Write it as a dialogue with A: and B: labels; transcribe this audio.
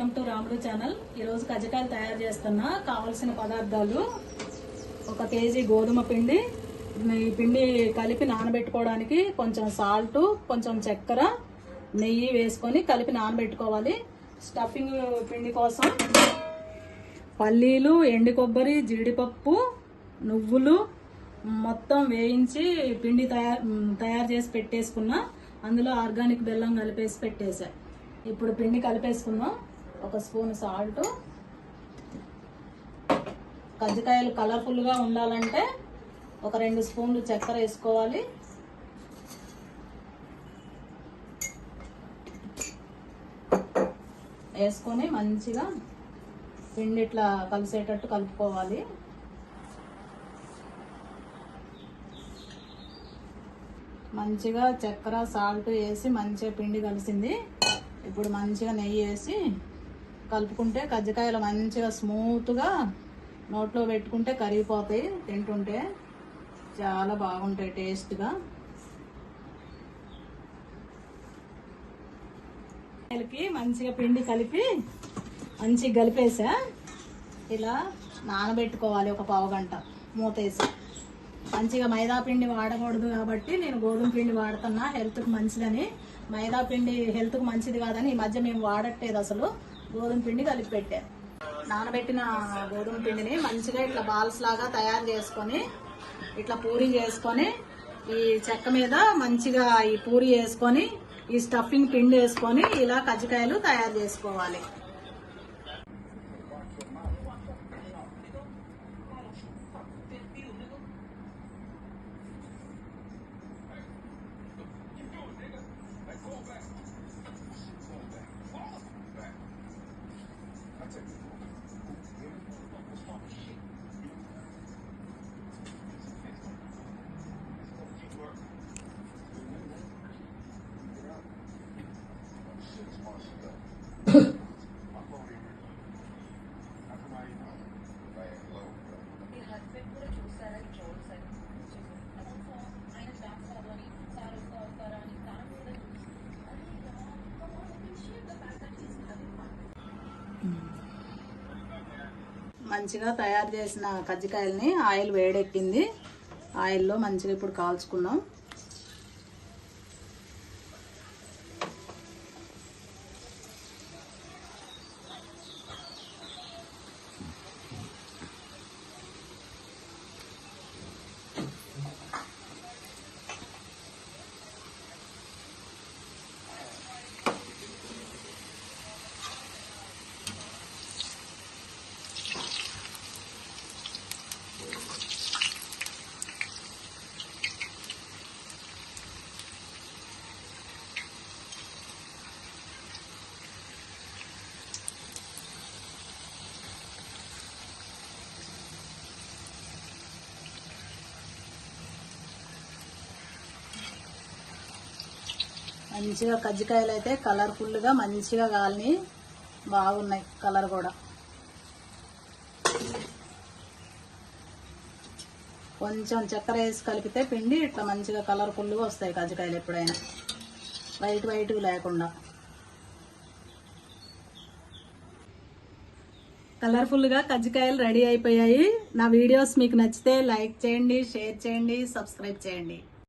A: Welcome to రాముడు channel. ఈరోజు కజ్జికాయలు తయారు చేస్తున్నా. కావాల్సిన పదార్థాలు: 1 కేజీ గోధుమ పిండి, ఈ పిండి కలిపి నానబెట్టుకోవడానికి కొంచెం సాల్ట్, కొంచెం చక్కెర, నెయ్యి వేసుకొని కలిపి నానబెట్టుకోవాలి. స్టఫింగ్ పిండి కోసం పల్లీలు, ఎండు కొబ్బరి, జీడిపప్పు, నువ్వులు మొత్తం వేయించి పిండి తయారు చేసి పెట్టేసుకున్నా. అందులో ఆర్గానిక్ బెల్లం కలిపేసి పెట్టేసా. ఇప్పుడు పిండి కలిపేసుకుందాం. 1 స్పూన్ సాల్ట్. కజ్జికాయలు కలర్ఫుల్గా ఉండాలంటే 2 స్పూన్లు చక్కెర వేసుకోవాలి. వేసుకొని మంచిగా పిండి ఇట్లా కలిసేటట్టు కలుపుకోవాలి. మంచిగా చక్కెర సాల్ట్ వేసి మంచిగా పిండి కలిసింది. ఇప్పుడు మంచిగా నెయ్యి వేసి కలుపుకుంటే కజ్జికాయలు మంచిగా స్మూత్గా నోట్లో పెట్టుకుంటే కరిగిపోతాయి. తింటుంటే చాలా బాగుంటాయి టేస్ట్గా. మంచిగా పిండి కలిపి మంచిగా కలిపేసా. ఇలా నానబెట్టుకోవాలి 1 పావు గంట మూతేసి. మంచిగా మైదా పిండి వాడకూడదు కాబట్టి నేను గోధుమ పిండి వాడుతున్నా, హెల్త్కి మంచిదని. మైదా పిండి హెల్త్కి మంచిది కాదని ఈ మధ్య మేము వాడట్లేదు. అసలు గోధుమ పిండి కలిపి పెట్టాను. నానబెట్టిన గోధుమ పిండిని మంచిగా ఇట్లా బాల్స్ లాగా తయారు చేసుకొని ఇట్లా పూరి చేసుకొని ఈ చెక్క మీద మంచిగా ఈ పూరి వేసుకొని ఈ స్టఫింగ్ పిండి వేసుకొని ఇలా కజ్జికాయలు తయారు చేసుకోవాలి. మంచిగా తయారు చేసిన కజ్జికాయల్ని ఆయిల్ వేడెక్కింది. ఆయిల్లో మంచిగా ఇప్పుడు కాల్చుకుందాం. మంచిగా కజ్జికాయలు అయితే కలర్ఫుల్గా మంచిగా కాలిని బాగున్నాయి. కలర్ కూడా కొంచెం చక్కెర వేసి కలిపితే పిండి ఇట్లా మంచిగా కలర్ఫుల్గా వస్తాయి కజ్జికాయలు. ఎప్పుడైనా వైట్ లేకుండా కలర్ఫుల్గా కజ్జికాయలు రెడీ అయిపోయాయి. నా వీడియోస్ మీకు నచ్చితే లైక్ చేయండి, షేర్ చేయండి, సబ్స్క్రైబ్ చేయండి.